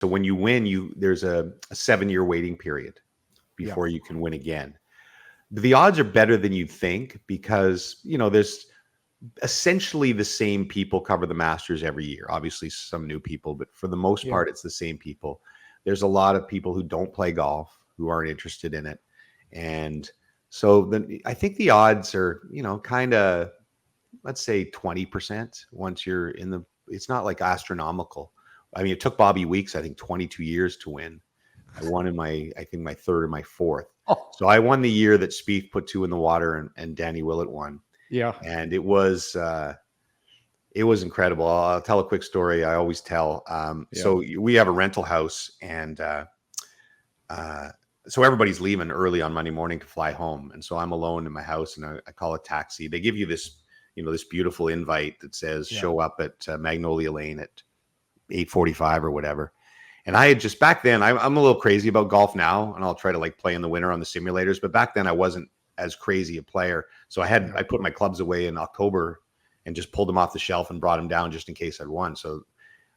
So when you win, there's a 7-year waiting period Yeah. before you can win again. The odds are better than you think because, there's essentially the same people cover the Masters every year. Obviously some new people, but for the most Yeah. part, it's the same people. There's a lot of people who don't play golf, who aren't interested in it. And so then I think the odds are, kind of, let's say 20% once you're in it's not like astronomical. I mean, it took Bobby Weeks, I think 22 years to win. I won in I think my third or my fourth. Oh, So I won the year that Spieth put 2 in the water and Danny Willett won. yeah. And it was incredible. I'll tell a quick story I always tell. So we have a rental house, and so everybody's leaving early on Monday morning to fly home. And so I'm alone in my house, and I call a taxi. They give you this, this beautiful invite that says show up at Magnolia Lane at 8:45 or whatever. And I had just back then, I'm a little crazy about golf now, and I'll try to play in the winter on the simulators. But back then I wasn't as crazy a player. So I put my clubs away in October and just pulled them off the shelf and brought them down just in case I'd won. So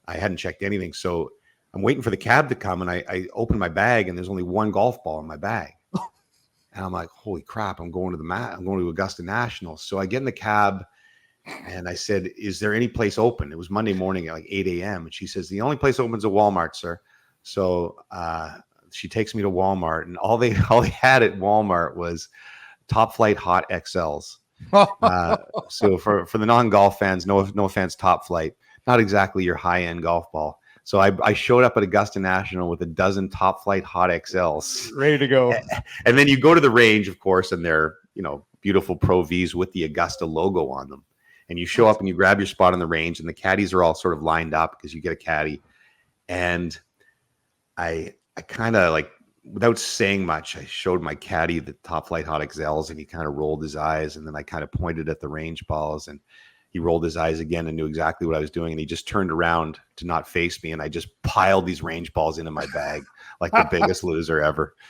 I hadn't checked anything. So I'm waiting for the cab to come, and I open my bag, and there's only one golf ball in my bag. And I'm like, holy crap, I'm going to Augusta National. So I get in the cab, and I said, is there any place open? It was Monday morning at 8 a.m. And she says, the only place open is a Walmart, sir. So she takes me to Walmart, and all they had at Walmart was Top Flight Hot XLs. So for the non-golf fans, no offense, Top Flight, not exactly your high-end golf ball. So I showed up at Augusta National with a dozen Top Flight Hot XLs. Ready to go. And then you go to the range, of course, and they're, beautiful Pro Vs with the Augusta logo on them. And you show up and you grab your spot on the range, and the caddies are all sort of lined up because you get a caddy. And I kind of without saying much, I showed my caddy the Top Flight Hot XLs, and he kind of rolled his eyes. And then I kind of pointed at the range balls, and he rolled his eyes again and knew exactly what I was doing. And he just turned around to not face me. And I just piled these range balls into my bag like the biggest loser ever.